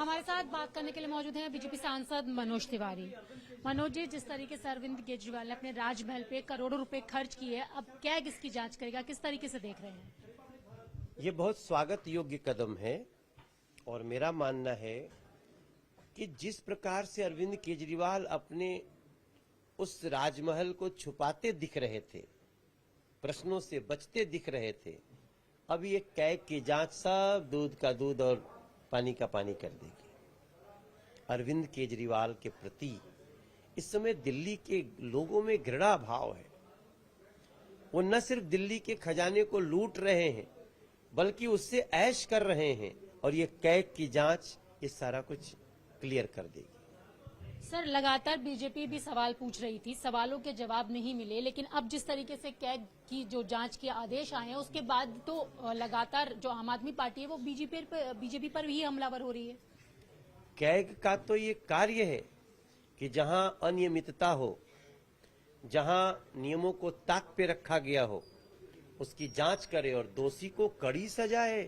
हमारे साथ बात करने के लिए मौजूद हैं बीजेपी सांसद मनोज तिवारी। मनोज जी, जिस तरीके से अरविंद केजरीवाल ने अपने राजमहल पे करोड़ों रुपए खर्च किए, अब कैग इसकी जांच करेगा, किस तरीके से देख रहे हैं? ये बहुत स्वागत योग्य कदम है और मेरा मानना है कि जिस प्रकार से अरविंद केजरीवाल अपने उस राजमहल को छुपाते दिख रहे थे, प्रश्नों से बचते दिख रहे थे, अब ये कैग की जांच सब दूध का दूध और पानी का पानी कर देगी। अरविंद केजरीवाल के प्रति इस समय दिल्ली के लोगों में घृणा भाव है। वो न सिर्फ दिल्ली के खजाने को लूट रहे हैं बल्कि उससे ऐश कर रहे हैं, और ये कैग की जांच ये सारा कुछ क्लियर कर देगी। सर, लगातार बीजेपी भी सवाल पूछ रही थी, सवालों के जवाब नहीं मिले, लेकिन अब जिस तरीके से कैग की जो जांच के आदेश आए हैं उसके बाद तो लगातार जो आम आदमी पार्टी है वो बीजेपी पर भी हमलावर हो रही है। कैग का तो ये कार्य है कि जहां अनियमितता हो, जहां नियमों को ताक पे रखा गया हो, उसकी जांच करे और दोषी को कड़ी सजाए।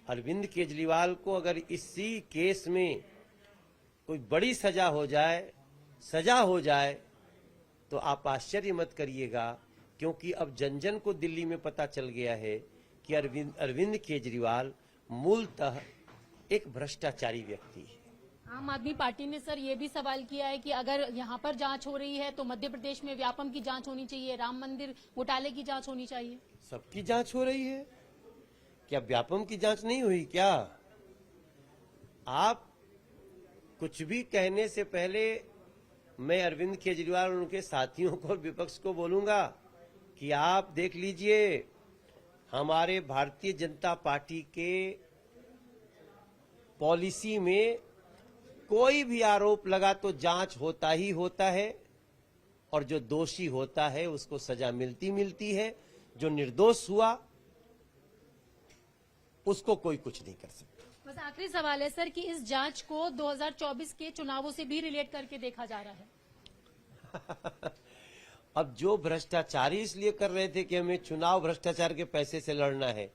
अरविंद केजरीवाल को अगर इसी केस में कोई बड़ी सजा हो जाए तो आप आश्चर्य मत करिएगा, क्योंकि अब जन जन को दिल्ली में पता चल गया है कि अरविंद केजरीवाल मूलतः एक भ्रष्टाचारी व्यक्ति है। आम आदमी पार्टी ने सर ये भी सवाल किया है कि अगर यहाँ पर जांच हो रही है तो मध्य प्रदेश में व्यापम की जांच होनी चाहिए, राम मंदिर घोटाले की जांच होनी चाहिए। सबकी जांच हो रही है, क्या व्यापम की जांच नहीं हुई क्या? आप कुछ भी कहने से पहले मैं अरविंद केजरीवाल और उनके साथियों को, विपक्ष को बोलूंगा कि आप देख लीजिए, हमारे भारतीय जनता पार्टी के पॉलिसी में कोई भी आरोप लगा तो जांच होता ही होता है, और जो दोषी होता है उसको सजा मिलती है। जो निर्दोष हुआ उसको कोई कुछ नहीं कर सकता। बस आखिरी सवाल है सर कि इस जांच को 2024 के चुनावों से भी रिलेट करके देखा जा रहा है। अब जो भ्रष्टाचारी इसलिए कर रहे थे कि हमें चुनाव भ्रष्टाचार के पैसे से लड़ना है,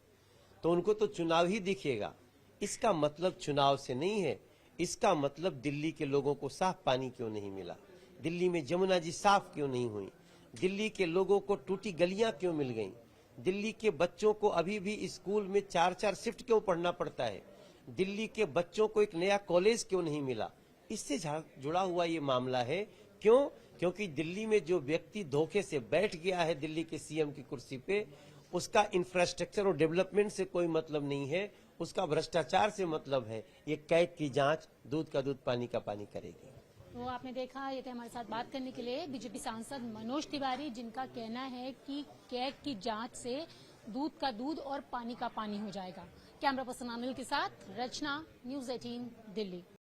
तो उनको तो चुनाव ही दिखेगा। इसका मतलब चुनाव से नहीं है, इसका मतलब दिल्ली के लोगों को साफ पानी क्यों नहीं मिला, दिल्ली में जमुना जी साफ क्यों नहीं हुई, दिल्ली के लोगों को टूटी गलियां क्यों मिल गईं, दिल्ली के बच्चों को अभी भी स्कूल में 4-4 शिफ्ट क्यों पढ़ना पड़ता है, दिल्ली के बच्चों को एक नया कॉलेज क्यों नहीं मिला। इससे जुड़ा हुआ ये मामला है। क्यों? क्योंकि दिल्ली में जो व्यक्ति धोखे से बैठ गया है दिल्ली के सीएम की कुर्सी पे, उसका इंफ्रास्ट्रक्चर और डेवलपमेंट से कोई मतलब नहीं है, उसका भ्रष्टाचार से मतलब है। ये कैग की जांच दूध का दूध पानी का पानी करेगी। तो आपने देखा, ये थे हमारे साथ बात करने के लिए बीजेपी सांसद मनोज तिवारी, जिनका कहना है कि कैग की जांच से दूध का दूध और पानी का पानी हो जाएगा। कैमरा पर्सन अनिल के साथ रचना, न्यूज़ 18 दिल्ली।